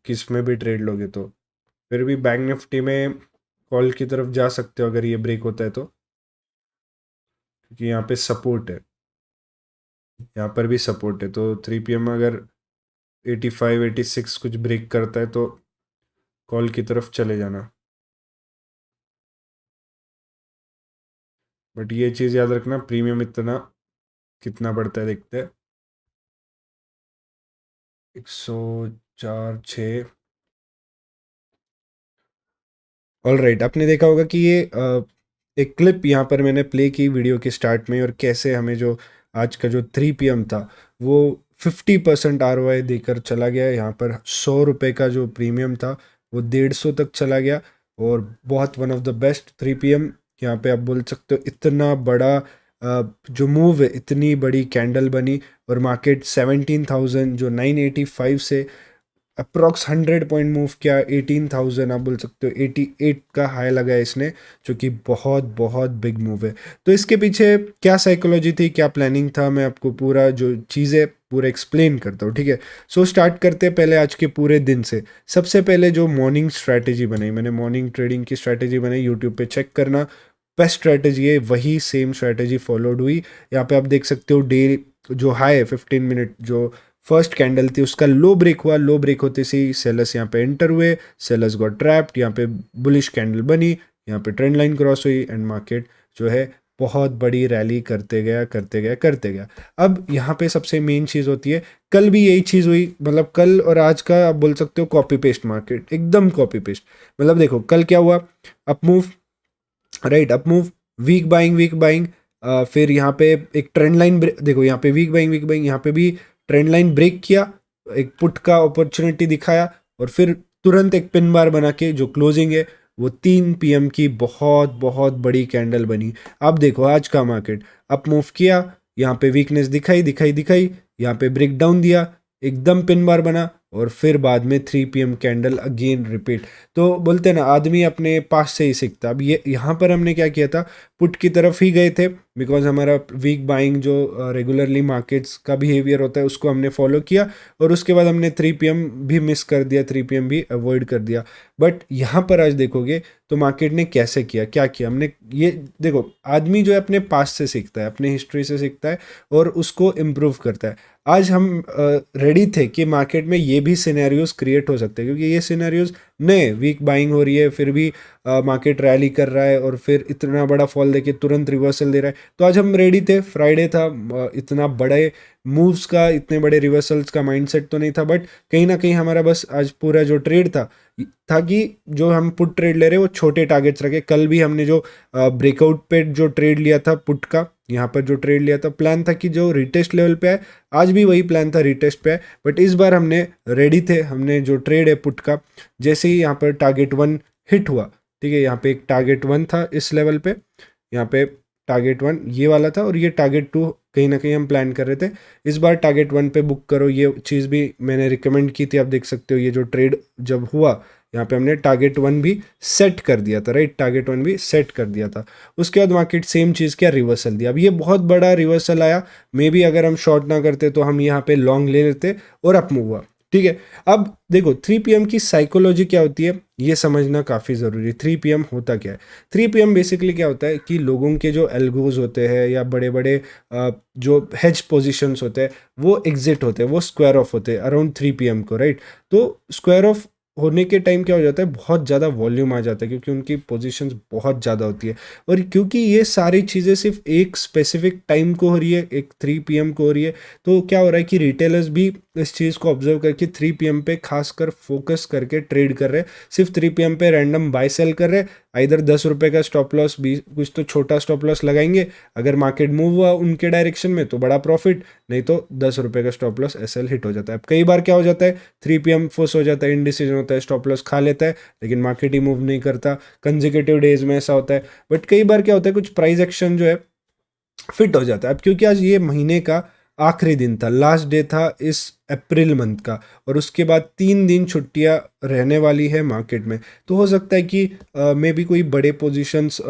किस में भी ट्रेड लोगे तो। फिर भी बैंक निफ्टी में कॉल की तरफ जा सकते हो अगर ये ब्रेक होता है तो, क्योंकि यहाँ पे सपोर्ट है, यहाँ पर भी सपोर्ट है। तो 3 PM अगर 85 86 कुछ ब्रेक करता है तो कॉल की तरफ चले जाना। बट ये चीज़ याद रखना, प्रीमियम इतना कितना पड़ता है देखते हैं। 104.6। ऑल राइट, आपने देखा होगा कि ये एक क्लिप यहाँ पर मैंने प्ले की वीडियो के स्टार्ट में, और कैसे हमें जो आज का जो 3 PM था वो 50% ROI देकर चला गया। यहाँ पर 100 रुपये का जो प्रीमियम था वो 150 तक चला गया, और बहुत one of the best 3 PM। यहाँ पे आप बोल सकते हो इतना बड़ा जो मूव है, इतनी बड़ी कैंडल बनी, और मार्केट 17,000 जो 985 से अप्रॉक्स 100 पॉइंट मूव किया, 18,000 आप बोल सकते हो 88 का हाई लगा है इसने, जो कि बहुत बहुत बिग मूव है। तो इसके पीछे क्या साइकोलॉजी थी, क्या प्लानिंग था, मैं आपको पूरा जो चीज़ें पूरा एक्सप्लेन करता हूँ, ठीक है। सो स्टार्ट करते हैं पहले आज के पूरे दिन से। सबसे पहले जो मॉर्निंग स्ट्रैटेजी बनाई मैंने, मॉर्निंग ट्रेडिंग की स्ट्रैटेजी बनाई, यूट्यूब पे चेक करना, बेस्ट स्ट्रैटेजी है, वही सेम स्ट्रैटेजी फॉलोड हुई। यहाँ पे आप देख सकते हो डे जो हाई है 15 मिनट जो फर्स्ट कैंडल थी उसका लो ब्रेक हुआ, लो ब्रेक होते से ही सेलर्स यहाँ पे एंटर हुए, सेलर्स गॉट ट्रैप्ड, यहाँ पे बुलिश कैंडल बनी, यहाँ पे ट्रेंड लाइन क्रॉस हुई, एंड मार्केट जो है बहुत बड़ी रैली करते गया करते गया करते गया। अब यहाँ पे सबसे मेन चीज़ होती है, कल भी यही चीज़ हुई, मतलब कल और आज का आप बोल सकते हो कॉपी पेस्ट मार्केट, एकदम कॉपी पेस्ट। मतलब देखो कल क्या हुआ, up move, right, up move, weak buying weak buying, फिर यहाँ पे एक ट्रेंड लाइन, देखो यहाँ पे वीक बाइंग, यहाँ पे भी ट्रेंड लाइन ब्रेक किया, एक पुट का अपॉर्चुनिटी दिखाया, और फिर तुरंत एक पिन बार बना के जो क्लोजिंग है वो 3 PM की बहुत बहुत बड़ी कैंडल बनी। अब देखो आज का मार्केट अप मूव किया, यहाँ पे वीकनेस दिखाई दिखाई दिखाई, यहाँ पे ब्रेक डाउन दिया, एकदम पिन बार बना, और फिर बाद में 3 PM कैंडल अगेन रिपीट। तो बोलते हैं ना आदमी अपने पास से ही सीखता। अब ये यहाँ पर हमने क्या किया था, पुट की तरफ ही गए थे, बिकॉज हमारा वीक बाइंग जो रेगुलरली मार्केट्स का बिहेवियर होता है उसको हमने फॉलो किया, और उसके बाद हमने 3 PM भी मिस कर दिया, 3 PM भी अवॉइड कर दिया। बट यहाँ पर आज देखोगे तो मार्केट ने कैसे किया, क्या किया हमने, ये देखो आदमी जो है अपने पास से सीखता है, अपने हिस्ट्री से सीखता है, और उसको इम्प्रूव करता है। आज हम रेडी थे कि मार्केट में ये भी सिनेरियोज क्रिएट हो सकते हैं, क्योंकि ये सिनेरियोज नए, वीक बाइंग हो रही है, फिर भी मार्केट रैली कर रहा है, और फिर इतना बड़ा फॉल देके तुरंत रिवर्सल दे रहा है। तो आज हम रेडी थे, फ्राइडे था, इतना बड़े मूव्स का, इतने बड़े रिवर्सल्स का माइंडसेट तो नहीं था, बट कहीं ना कहीं हमारा बस आज पूरा जो ट्रेड था कि जो हम पुट ट्रेड ले रहे वो छोटे टारगेट्स रखे। कल भी हमने जो ब्रेकआउट पे जो ट्रेड लिया था पुट का, यहाँ पर जो ट्रेड लिया था, प्लान था कि जो रिटेस्ट लेवल पे है, आज भी वही प्लान था, रिटेस्ट पे है। बट इस बार हमने रेडी थे, हमने जो ट्रेड है पुट का, जैसे ही यहाँ पर टारगेट 1 हिट हुआ, ठीक है, यहाँ पे एक टारगेट 1 था इस लेवल पे, यहाँ पे टारगेट 1 ये वाला था, और ये टारगेट 2 कहीं ना कहीं हम प्लान कर रहे थे। इस बार टारगेट 1 पे बुक करो, ये चीज़ भी मैंने रिकमेंड की थी, आप देख सकते हो ये जो ट्रेड जब हुआ यहाँ पे हमने टारगेट 1 भी सेट कर दिया था, राइट, टारगेट 1 भी सेट कर दिया था। उसके बाद मार्केट सेम चीज़ क्या, रिवर्सल दिया। अब ये बहुत बड़ा रिवर्सल आया, मे बी अगर हम शॉर्ट ना करते तो हम यहाँ पे लॉन्ग ले लेते, और अप मूव हुआ, ठीक है। अब देखो 3 PM की साइकोलॉजी क्या होती है ये समझना काफ़ी ज़रूरी है। 3 PM होता क्या है, 3 PM बेसिकली क्या होता है कि लोगों के जो एल्गोज होते हैं या बड़े बड़े जो हेज पोजीशंस होते हैं वो एग्जिट होते हैं, वो स्क्वायर ऑफ होते हैं अराउंड 3 PM को, राइट। तो स्क्वायर ऑफ होने के टाइम क्या हो जाता है, बहुत ज़्यादा वॉल्यूम आ जाता है, क्योंकि उनकी पोजीशंस बहुत ज़्यादा होती है, और क्योंकि ये सारी चीज़ें सिर्फ एक स्पेसिफिक टाइम को हो रही है, एक 3 PM को हो रही है, तो क्या हो रहा है कि रिटेलर्स भी इस चीज़ को ऑब्जर्व करके 3 PM पे खासकर फोकस करके ट्रेड कर रहे हैं। सिर्फ 3 PM पे रैंडम बाय सेल कर रहे हैं, इधर 10 रुपये का स्टॉप लॉस, 20 कुछ तो छोटा स्टॉप लॉस लगाएंगे, अगर मार्केट मूव हुआ उनके डायरेक्शन में तो बड़ा प्रॉफिट, नहीं तो 10 रुपये का स्टॉप लॉस SL हिट हो जाता है। अब कई बार क्या हो जाता है, 3 PM फोर्स हो जाता है, इनडिसीजन होता है, स्टॉप लॉस खा लेता है, लेकिन मार्केट ही मूव नहीं करता। कंजिक्यूटिव डेज में ऐसा होता है। बट कई बार क्या होता है, कुछ प्राइस एक्शन जो है फिट हो जाता है। अब क्योंकि आज ये महीने का आखिरी दिन था, लास्ट डे था इस अप्रैल मंथ का, और उसके बाद 3 दिन छुट्टियां रहने वाली है मार्केट में, तो हो सकता है कि मे बी कोई बड़े पोजीशंस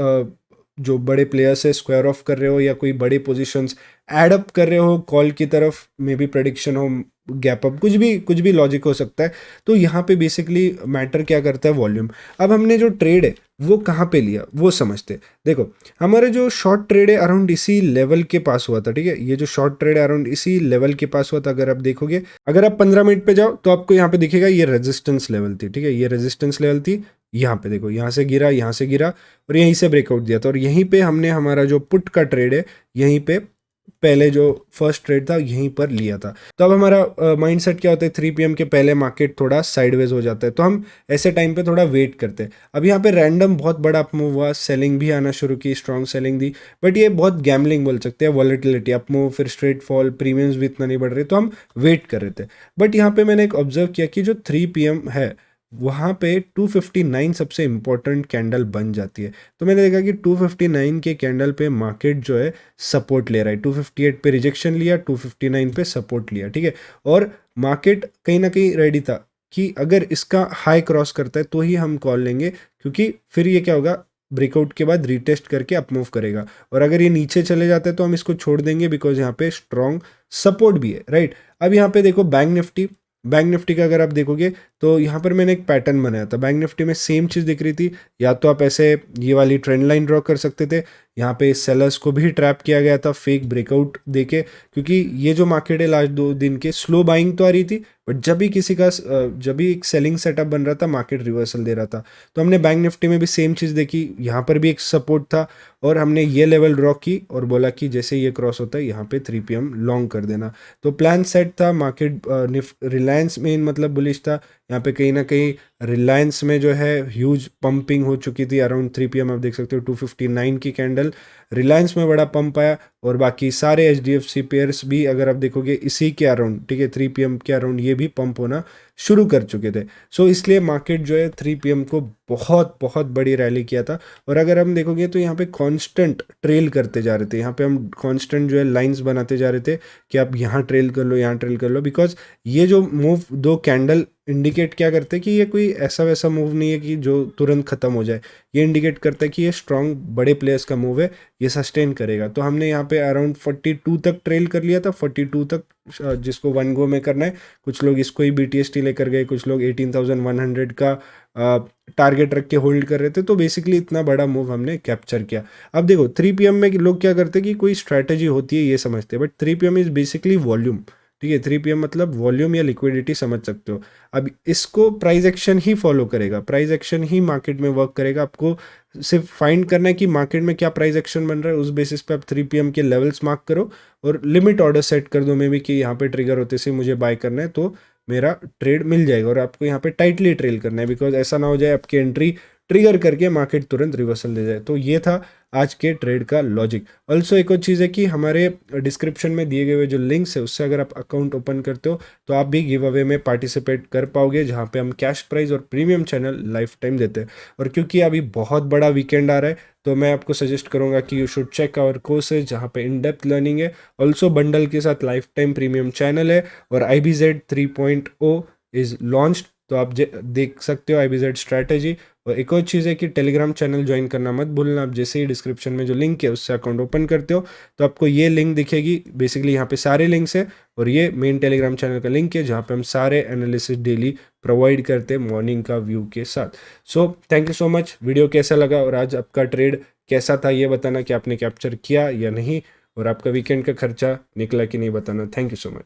जो बड़े प्लेयर्स है स्क्वायर ऑफ कर रहे हो, या कोई बड़े पोजीशंस ऐड अप कर रहे हो कॉल की तरफ, मे बी प्रेडिक्शन हो, गैप अप, कुछ भी लॉजिक हो सकता है। तो यहाँ पे बेसिकली मैटर क्या करता है, वॉल्यूम। अब हमने जो ट्रेड है वो कहाँ पे लिया वो समझते। देखो हमारे जो शॉर्ट ट्रेड है अराउंड इसी लेवल के पास हुआ था, ठीक है, ये जो शॉर्ट ट्रेड है अराउंड इसी लेवल के पास हुआ था। अगर आप देखोगे, अगर आप 15 मिनट पे जाओ तो आपको यहाँ पे दिखेगा ये रेजिस्टेंस लेवल थी, ठीक है, ये रेजिस्टेंस लेवल थी। यहाँ पे देखो, यहाँ से गिरा, यहाँ से गिरा और यहीं से ब्रेकआउट दिया था, और यहीं पे हमने हमारा जो पुट का ट्रेड है, यहीं पे पहले जो फर्स्ट ट्रेड था यहीं पर लिया था। तो अब हमारा माइंडसेट क्या होता है, 3 PM के पहले मार्केट थोड़ा साइडवेज हो जाता है, तो हम ऐसे टाइम पे थोड़ा वेट करते हैं। अब यहाँ पे रैंडम बहुत बड़ा अप मूव हुआ, सेलिंग भी आना शुरू की, स्ट्रॉन्ग सेलिंग दी, बट ये बहुत गैमलिंग बोल सकते हैं, वॉलेटिलिटी, अप मूव फिर स्ट्रेट फॉल, प्रीमियम्स भी इतना नहीं बढ़ रहे, तो हम वेट कर रहे थे। बट यहाँ पे मैंने एक ऑब्जर्व किया कि जो 3 PM है वहाँ पे 259 सबसे इंपॉर्टेंट कैंडल बन जाती है। तो मैंने देखा कि 259 के कैंडल पे मार्केट जो है सपोर्ट ले रहा है, 258 पे रिजेक्शन लिया, 259 पे सपोर्ट लिया, ठीक है। और मार्केट कहीं ना कहीं रेडी था कि अगर इसका हाई क्रॉस करता है तो ही हम कॉल लेंगे, क्योंकि फिर ये क्या होगा, ब्रेकआउट के बाद रीटेस्ट करके अप मूव करेगा, और अगर ये नीचे चले जाते हैं तो हम इसको छोड़ देंगे, बिकॉज यहाँ पे स्ट्रॉन्ग सपोर्ट भी है, राइट। अब यहाँ पे देखो बैंक निफ्टी का अगर आप देखोगे तो यहाँ पर मैंने एक पैटर्न बनाया था, बैंक निफ्टी में सेम चीज़ दिख रही थी। या तो आप ऐसे ये वाली ट्रेंड लाइन ड्रॉ कर सकते थे, यहाँ पे सेलर्स को भी ट्रैप किया गया था फेक ब्रेकआउट देके, क्योंकि ये जो मार्केट है लास्ट 2 दिन के स्लो बाइंग तो आ रही थी, बट जब भी किसी का जब भी एक सेलिंग सेटअप बन रहा था मार्केट रिवर्सल दे रहा था। तो हमने बैंक निफ्टी में भी सेम चीज़ देखी, यहाँ पर भी एक सपोर्ट था और हमने ये लेवल ड्रॉ की और बोला कि जैसे ये क्रॉस होता है यहाँ पे 3 PM लॉन्ग कर देना। तो प्लान सेट था, मार्केट रिलायंस में मतलब बुलिश था, यहाँ पे कहीं ना कहीं रिलायंस में जो है ह्यूज पंपिंग हो चुकी थी अराउंड 3 PM, आप देख सकते हो 259 की कैंडल, रिलायंस में बड़ा पंप आया, और बाकी सारे HDFC पेयर्स भी अगर आप देखोगे इसी के अराउंड, ठीक है, 3 PM के अराउंड ये भी पंप होना शुरू कर चुके थे। सो इसलिए मार्केट जो है 3 PM को बहुत बहुत बड़ी रैली किया था। और अगर हम देखोगे तो यहाँ पे कांस्टेंट ट्रेल करते जा रहे थे, यहाँ पे हम कांस्टेंट जो है लाइंस बनाते जा रहे थे कि आप यहाँ ट्रेल कर लो, यहाँ ट्रेल कर लो, बिकॉज ये जो मूव 2 कैंडल इंडिकेट क्या करते हैं कि ये कोई ऐसा वैसा मूव नहीं है कि जो तुरंत खत्म हो जाए, ये इंडिकेट करता है कि ये स्ट्रॉन्ग बड़े प्लेयर्स का मूव है, ये सस्टेन करेगा। तो हमने यहाँ पे अराउंड 42 तक ट्रेल कर लिया था, 42 तक जिसको 1 गो में करना है। कुछ लोग इसको ही BTST लेकर गए, कुछ लोग 18,100 का टारगेट रख के होल्ड कर रहे थे। तो बेसिकली इतना बड़ा मूव हमने कैप्चर किया। अब देखो 3 PM में लोग क्या करते हैं कि कोई स्ट्रैटेजी होती है ये समझते हैं, but 3 PM is basically volume, ठीक है, 3 PM मतलब वॉल्यूम या लिक्विडिटी समझ सकते हो। अब इसको प्राइस एक्शन ही फॉलो करेगा, प्राइस एक्शन ही मार्केट में वर्क करेगा। आपको सिर्फ फाइंड करना है कि मार्केट में क्या प्राइस एक्शन बन रहा है, उस बेसिस पे आप 3 PM के लेवल्स मार्क करो और लिमिट ऑर्डर सेट कर दो मे भी कि यहाँ पे ट्रिगर होते से मुझे बाय करना है तो मेरा ट्रेड मिल जाएगा। और आपको यहाँ पे टाइटली ट्रेल करना है, बिकॉज ऐसा ना हो जाए आपकी एंट्री ट्रिगर करके मार्केट तुरंत रिवर्सल दे जाए। तो ये था आज के ट्रेड का लॉजिक। ऑल्सो एक और चीज़ है कि हमारे डिस्क्रिप्शन में दिए गए हुए जो लिंक्स है उससे अगर आप अकाउंट ओपन करते हो तो आप भी गिव अवे में पार्टिसिपेट कर पाओगे, जहाँ पे हम कैश प्राइज और प्रीमियम चैनल लाइफ टाइम देते हैं। और क्योंकि अभी बहुत बड़ा वीकेंड आ रहा है तो मैं आपको सजेस्ट करूंगा कि you should check our courses, जहाँ पे इन डेप्थ लर्निंग है, ऑल्सो बंडल के साथ लाइफ टाइम प्रीमियम चैनल है, और IBZ 3.0 इज लॉन्च्ड, तो आप देख सकते हो IBZ स्ट्रैटेजी। और एक और चीज़ है कि टेलीग्राम चैनल ज्वाइन करना मत भूलना। आप जैसे ही डिस्क्रिप्शन में जो लिंक है उससे अकाउंट ओपन करते हो तो आपको ये लिंक दिखेगी, बेसिकली यहाँ पे सारे लिंक्स है, और ये मेन टेलीग्राम चैनल का लिंक है जहाँ पे हम सारे एनालिसिस डेली प्रोवाइड करते हैं मॉर्निंग का व्यू के साथ। So thank you so much. Video कैसा लगा और आज आपका ट्रेड कैसा था ये बताना कि आपने कैप्चर किया या नहीं, और आपका वीकेंड का खर्चा निकला कि नहीं बताना। Thank you so much.